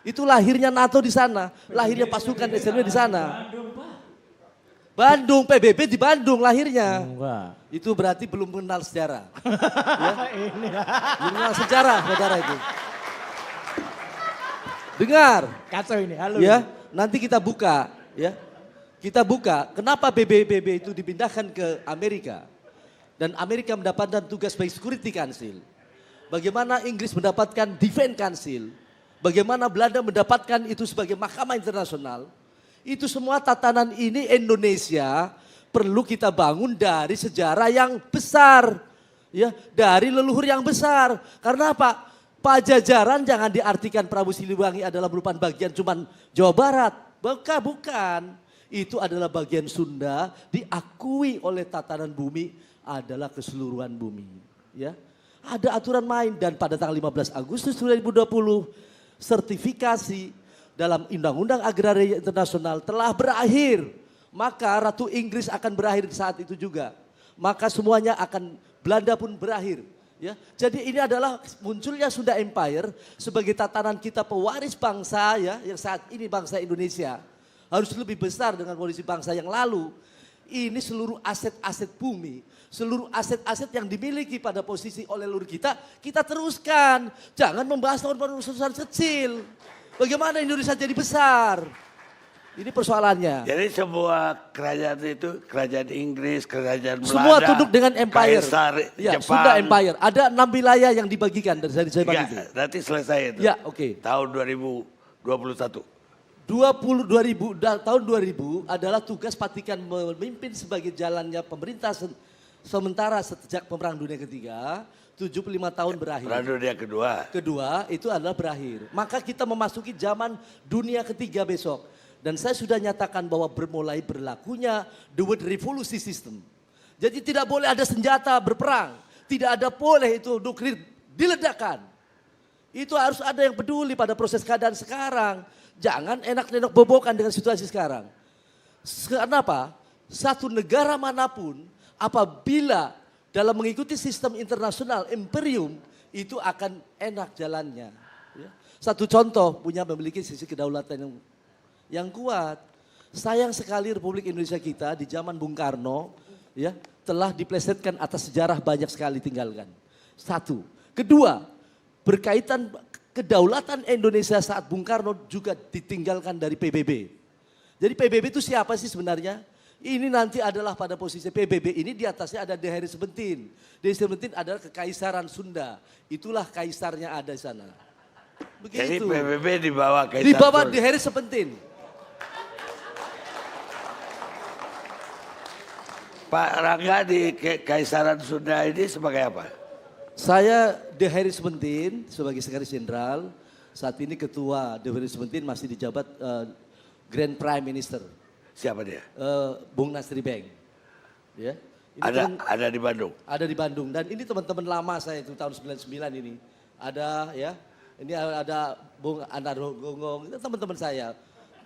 Itu lahirnya NATO di sana, lahirnya pasukan SNW di sana. Bandung, PBB di Bandung lahirnya. Enggak. Itu berarti belum mengenal sejarah. Ya? Belum mengenal sejarah, saudara itu. Dengar. Kacau ini, halo. Ya, nanti kita buka, ya. Kita buka kenapa BBB itu dipindahkan ke Amerika. Dan Amerika mendapatkan tugas sebagai Security Council. Bagaimana Inggris mendapatkan Defense Council. Bagaimana Belanda mendapatkan itu sebagai mahkamah internasional. Itu semua tatanan ini Indonesia perlu kita bangun dari sejarah yang besar. Ya, dari leluhur yang besar. Karena apa? Pajajaran jangan diartikan Prabu Siliwangi adalah merupakan bagian cuman Jawa Barat. Bukan. Itu adalah bagian Sunda diakui oleh tatanan bumi adalah keseluruhan bumi. Ya, ada aturan main dan pada tanggal 15 Agustus 2020 sertifikasi dalam Undang-Undang Agraria Internasional telah berakhir. Maka Ratu Inggris akan berakhir saat itu juga. Maka semuanya akan, Belanda pun berakhir. Ya, jadi ini adalah munculnya Sunda Empire sebagai tatanan kita pewaris bangsa ya, yang saat ini bangsa Indonesia harus lebih besar dengan kondisi bangsa yang lalu. Ini seluruh aset-aset bumi, seluruh aset-aset yang dimiliki pada posisi oleh leluhur kita teruskan. Jangan membahas urusan kecil. Bagaimana Indonesia jadi besar? Ini persoalannya. Jadi semua kerajaan itu, kerajaan Inggris, kerajaan Belanda. Semua tunduk dengan empire. Kaisar Ya, Jepang. Sunda Empire. Ada 6 wilayah yang dibagikan dari saya Ya, itu. nanti selesai itu. Ya, oke. Tahun 2021. Tahun 2000 adalah tugas Vatikan memimpin sebagai jalannya pemerintah sementara sejak Perang Dunia Ketiga, 75 tahun berakhir. Perang Dunia Kedua. Kedua itu adalah berakhir. Maka kita memasuki zaman dunia ketiga besok. Dan saya sudah nyatakan bahwa bermulai berlakunya the World Revolution System. Jadi tidak boleh ada senjata berperang. Tidak ada boleh itu nuklir diledakkan. Itu harus ada yang peduli pada proses keadaan sekarang. Jangan enak-enak bobokan dengan situasi sekarang. Kenapa? Satu negara manapun apabila dalam mengikuti sistem internasional imperium itu akan enak jalannya. Ya. Satu contoh memiliki sisi kedaulatan yang kuat. Sayang sekali Republik Indonesia kita di zaman Bung Karno ya telah diplesetkan atas sejarah banyak sekali tinggalkan. Satu. Kedua, berkaitan kedaulatan Indonesia saat Bung Karno juga ditinggalkan dari PBB. Jadi PBB itu siapa sih sebenarnya? Ini nanti adalah pada posisi PBB ini di atasnya ada The Hari Seventeen. The Hari Seventeen adalah Kekaisaran Sunda. Itulah kaisarnya ada di sana. Begitu. Jadi PBB di bawah Kaisar Di bawah Sunda. The Hari Seventeen. Pak Rangga di Kekaisaran Sunda ini sebagai apa? Saya The Hari Seventeen sebagai Sekretaris Jenderal. Saat ini Ketua The Hari Seventeen masih dijabat Grand Prime Minister. Siapa dia? Bung Nasri Bank. Ya. Ini Ada di Bandung. Ada di Bandung dan ini teman-teman lama saya itu tahun 99 ini. Ada ya. Ini ada Bung Anar Gonggong, itu teman-teman saya.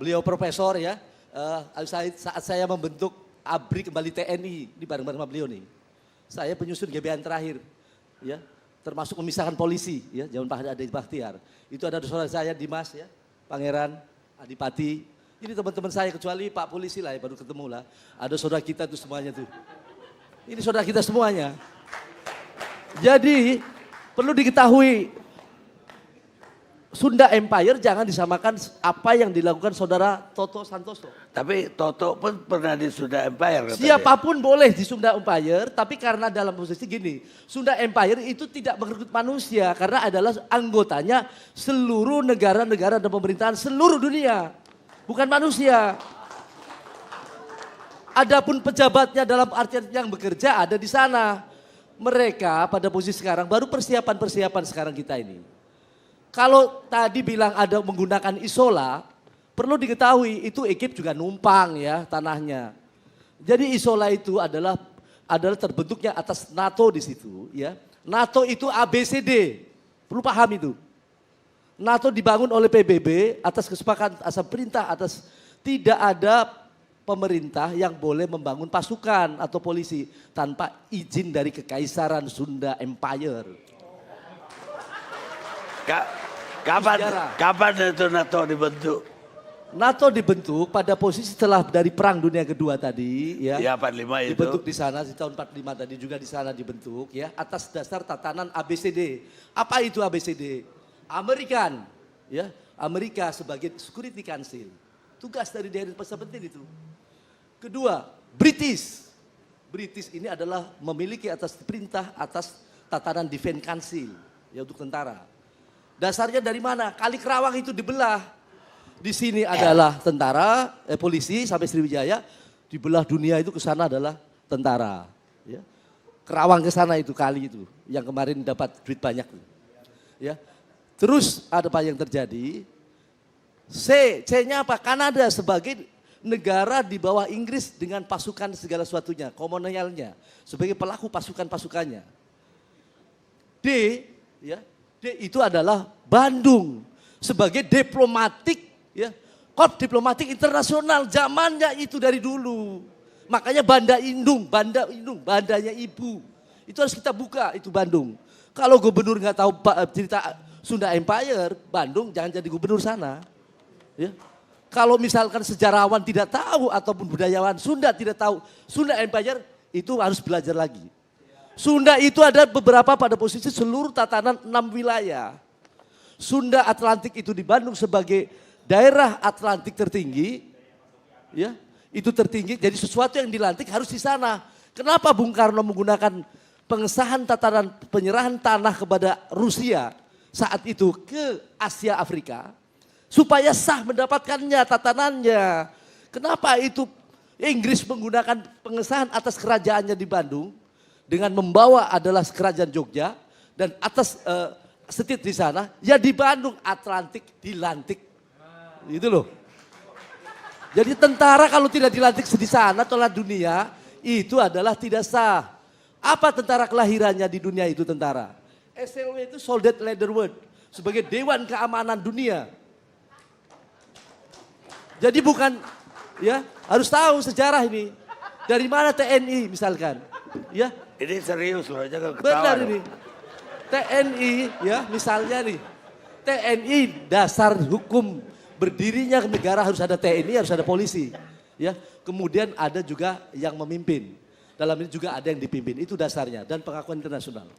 Beliau profesor ya. Saat saya membentuk ABRI kembali TNI di bareng-bareng sama beliau nih. Saya penyusun GBN terakhir. Ya, termasuk memisahkan polisi ya, zaman Pak Adi Bahtiar. Itu ada saudara saya Dimas ya, Pangeran, Adipati. Ini teman-teman saya kecuali Pak Polisi lah ya baru ketemu lah. Ada saudara kita tuh semuanya tuh. Ini saudara kita semuanya. Jadi perlu diketahui Sunda Empire jangan disamakan apa yang dilakukan saudara Toto Santoso. Tapi Toto pun pernah di Sunda Empire. Siapapun boleh di Sunda Empire, tapi karena dalam posisi gini, Sunda Empire itu tidak merekrut manusia karena adalah anggotanya seluruh negara-negara dan pemerintahan seluruh dunia, bukan manusia. Adapun pejabatnya dalam artian yang bekerja ada di sana. Mereka pada posisi sekarang baru persiapan sekarang kita ini. Kalau tadi bilang ada menggunakan isola, perlu diketahui itu ekip juga numpang ya tanahnya. Jadi isola itu adalah terbentuknya atas NATO di situ ya. NATO itu ABCD, perlu paham itu. NATO dibangun oleh PBB atas kesepakatan asal perintah atas tidak ada pemerintah yang boleh membangun pasukan atau polisi tanpa izin dari Kekaisaran Sunda Empire. Sejarah. Kapan itu NATO dibentuk? NATO dibentuk pada posisi setelah dari Perang Dunia Kedua tadi, ya. Ya 45 itu. Dibentuk di sana di tahun 45 tadi juga di sana dibentuk, ya, atas dasar tatanan ABCD. Apa itu ABCD? American, ya, Amerika sebagai Security Council. Tugas dari Dewan Pertahanan penting itu. Kedua, British. British ini adalah memiliki atas perintah atas tatanan Defense Council, ya, untuk tentara. Dasarnya dari mana? Kali Kerawang itu dibelah. Di sini adalah tentara, polisi sampai Sriwijaya, dibelah dunia itu ke sana adalah tentara. Ya. Kerawang ke sana itu kali itu, yang kemarin dapat duit banyak. Ya. Terus ada apa yang terjadi? C-nya apa? Kanada sebagai negara di bawah Inggris dengan pasukan segala sesuatunya, kolonialnya, sebagai pelaku pasukan-pasukannya. D, ya, D itu adalah Bandung sebagai diplomatik, ya, kod diplomatik internasional zamannya itu dari dulu. Makanya Banda Indung, bandanya ibu. Itu harus kita buka itu Bandung. Kalau gubernur nggak tahu cerita Sunda Empire, Bandung jangan jadi gubernur sana. Ya. Kalau misalkan sejarawan tidak tahu ataupun budayawan Sunda tidak tahu Sunda Empire, itu harus belajar lagi. Sunda itu ada beberapa pada posisi seluruh tatanan 6 wilayah. Sunda Atlantik itu di Bandung sebagai daerah Atlantik tertinggi, ya, itu tertinggi. Jadi sesuatu yang dilantik harus di sana. Kenapa Bung Karno menggunakan pengesahan tatanan penyerahan tanah kepada Rusia saat itu ke Asia Afrika? Supaya sah mendapatkannya tatanannya. Kenapa itu Inggris menggunakan pengesahan atas kerajaannya di Bandung dengan membawa adalah kerajaan Jogja dan atas setit di sana, ya di Bandung Atlantik dilantik. Itu loh. Jadi tentara kalau tidak dilantik di sana tolak dunia itu adalah tidak sah. Apa tentara kelahirannya di dunia itu tentara? SLW itu Soldat Leader Word sebagai Dewan Keamanan Dunia. Jadi bukan, ya, harus tahu sejarah ini. Dari mana TNI misalkan, ya? Ini serius loh, jangan ketawa. Benar dong. ini. TNI, ya, misalnya nih. TNI dasar hukum berdirinya negara harus ada TNI, harus ada polisi, ya. Kemudian ada juga yang memimpin. Dalam ini juga ada yang dipimpin, itu dasarnya dan pengakuan internasional.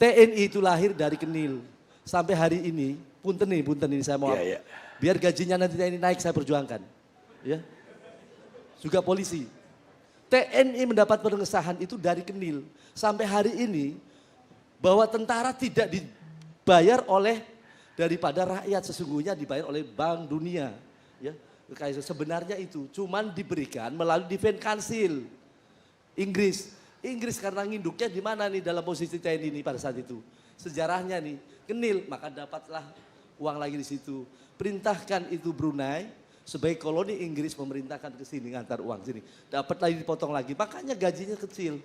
TNI itu lahir dari Kenil. Sampai hari ini, punten ini saya mau. Iya, iya. Biar gajinya nanti TNI naik saya perjuangkan. Ya. Juga polisi. TNI mendapat pengesahan itu dari Kenil. Sampai hari ini bahwa tentara tidak dibayar oleh daripada rakyat, sesungguhnya dibayar oleh Bank Dunia. Ya. Sebenarnya itu cuman diberikan melalui Defense Council. Inggris karena nginduknya di mana nih dalam posisi TNI ini pada saat itu. Sejarahnya nih, Kenil, maka dapatlah uang lagi di situ. Perintahkan itu Brunei sebagai koloni Inggris memerintahkan ke sini ngantar uang sini. Dapat lagi dipotong lagi, makanya gajinya kecil.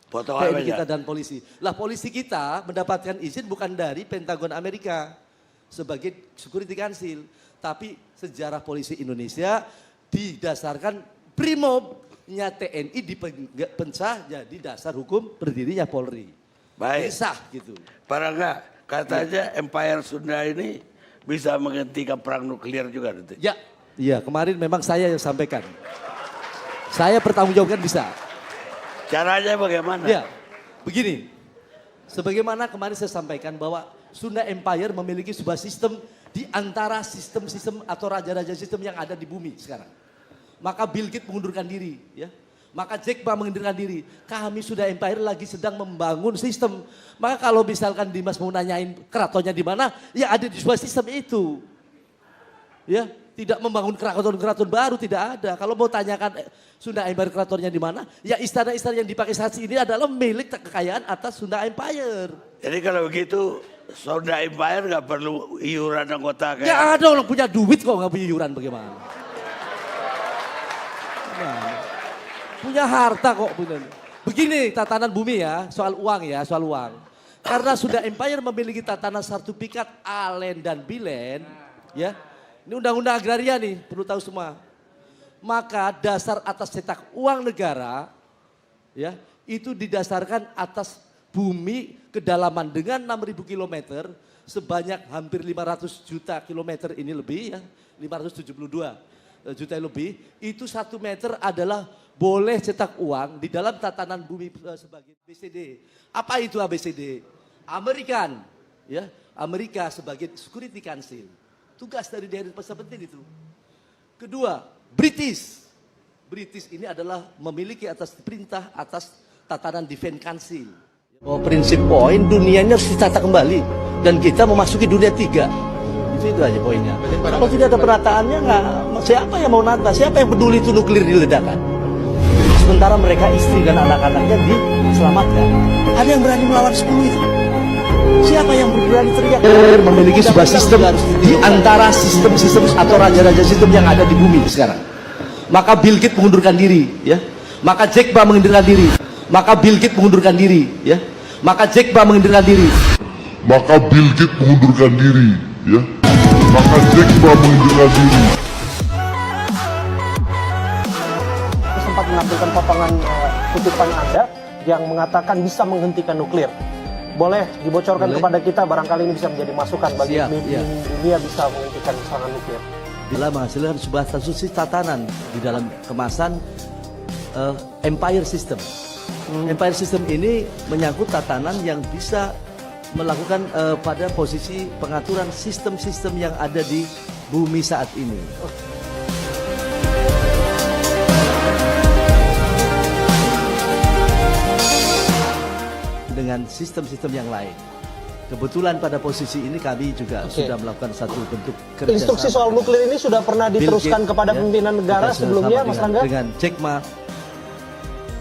Potongan TNI kita banyak. dan polisi. Lah polisi kita mendapatkan izin bukan dari Pentagon Amerika sebagai Security Council. Tapi sejarah polisi Indonesia didasarkan Brimobnya TNI dipecah jadi dasar hukum berdirinya Polri. Baik. Sah gitu. Para enggak, katanya Empire Sunda ini bisa menghentikan perang nuklir juga nanti. Ya, iya kemarin memang saya yang sampaikan. Saya pertanggungjawabkan bisa. Caranya bagaimana? Ya, begini. Sebagaimana kemarin saya sampaikan bahwa Sunda Empire memiliki sebuah sistem di antara sistem-sistem atau raja-raja sistem yang ada di bumi sekarang. Maka Bill Gates mengundurkan diri, ya. Maka Jack Ma mengundurkan diri. Kami Sunda Empire lagi sedang membangun sistem. Maka kalau misalkan Dimas mau nanyain keratonnya di mana, ya ada di sebuah sistem itu. Ya, tidak membangun keraton-keraton baru, tidak ada. Kalau mau tanyakan Sunda Empire keratonnya di mana, ya istana-istana yang dipakai saat ini adalah milik kekayaan atas Sunda Empire. Jadi kalau begitu Sunda Empire nggak perlu iuran anggota kayak. Ya ada orang punya duit kok nggak punya iuran bagaimana? Nah, punya harta kok punya. Begini tatanan bumi ya, soal uang ya, soal uang. Karena Sunda Empire memiliki tatanan sertifikat Alen dan Bilen, ya. Ini undang-undang agraria nih, perlu tahu semua. Maka dasar atas cetak uang negara, ya, itu didasarkan atas bumi kedalaman dengan 6.000 km sebanyak hampir 500 juta kilometer ini lebih ya, 572 juta lebih, itu 1 meter adalah boleh cetak uang di dalam tatanan bumi sebagai ABCD. Apa itu ABCD? American, ya, Amerika sebagai Security Council. Tugas dari Dewan Perintah penting itu. Kedua, British. British ini adalah memiliki atas perintah atas tatanan Defense Council. Oh, prinsip poin dunianya harus ditata kembali dan kita memasuki dunia 3. Itu aja poinnya. Kalau tidak ada penataannya, siapa yang mau nata? Siapa yang peduli itu nuklir diledakkan? Sementara mereka istri dan anak-anaknya diselamatkan. Ada yang berani melawan 10 itu? Siapa yang berani teriak? Memiliki sebuah sistem di antara sistem-sistem atau raja-raja sistem yang ada di bumi sekarang. Maka Bill Gates mengundurkan diri, ya. Maka Jack Ma mengundurkan diri. Maka Bill Gates mengundurkan diri, ya. Maka Jack Ma mengundurkan diri. Maka Bill Gates mengundurkan diri, ya. Maka Jack Ma mengundurkan diri. Sempat menampilkan papangan kutipan Anda yang mengatakan bisa menghentikan nuklir. Boleh dibocorkan kepada kita, barangkali ini bisa menjadi masukan bagi dunia bisa menghentikan serangan nuklir. Bila menghasilkan sebuah konstruksi tatanan di dalam kemasan Empire System. Empire System ini menyangkut tatanan yang bisa melakukan pada posisi pengaturan sistem-sistem yang ada di bumi saat ini. Dengan sistem-sistem yang lain. Kebetulan pada posisi ini kami juga sudah melakukan satu bentuk kerjasama. Instruksi soal nuklir ini sudah pernah diteruskan kepada pimpinan negara sebelumnya, Mas Rangga? Dengan Jack Ma.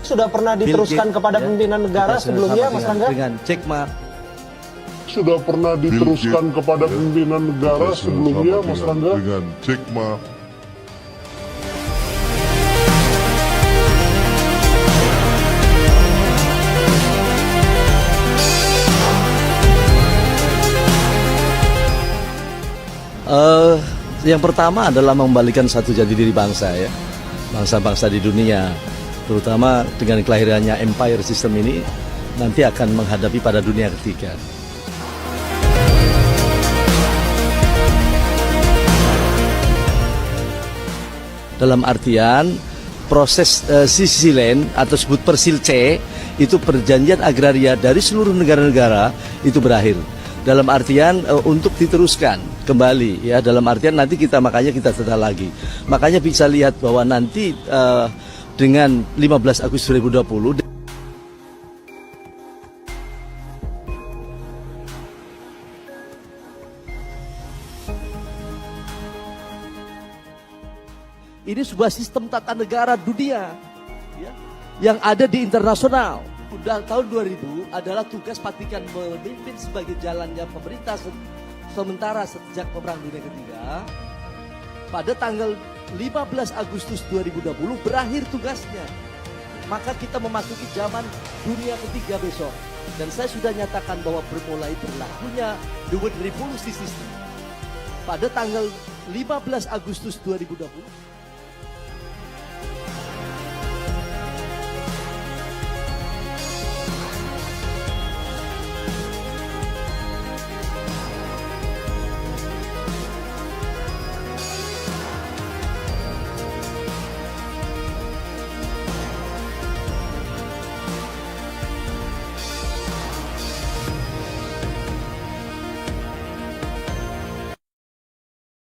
Sudah pernah diteruskan kepada pimpinan negara sebelumnya, Mas Rangga? Dengan Jack Ma. Sudah pernah diteruskan kepada pimpinan negara sebelumnya, Mas Rangga? Dengan Jack Ma. Yang pertama adalah mengembalikan satu jati diri bangsa ya, bangsa-bangsa di dunia, terutama dengan kelahirannya Empire System ini nanti akan menghadapi pada dunia ketiga. Dalam artian proses Sicilian atau sebut Persil C itu perjanjian agraria dari seluruh negara-negara itu berakhir. Dalam artian untuk diteruskan kembali ya, dalam artian nanti makanya kita tata lagi. Makanya bisa lihat bahwa nanti dengan 15 Agustus 2020 ini sebuah sistem tata negara dunia ya, yang ada di internasional. Udah tahun 2000 adalah tugas Vatikan memimpin sebagai jalannya pemerintah sementara sejak Perang Dunia Ketiga. Pada tanggal 15 Agustus 2020 berakhir tugasnya. Maka kita memasuki zaman dunia ketiga besok. Dan saya sudah nyatakan bahwa bermulai berlakunya The World Revolution System. Pada tanggal 15 Agustus 2020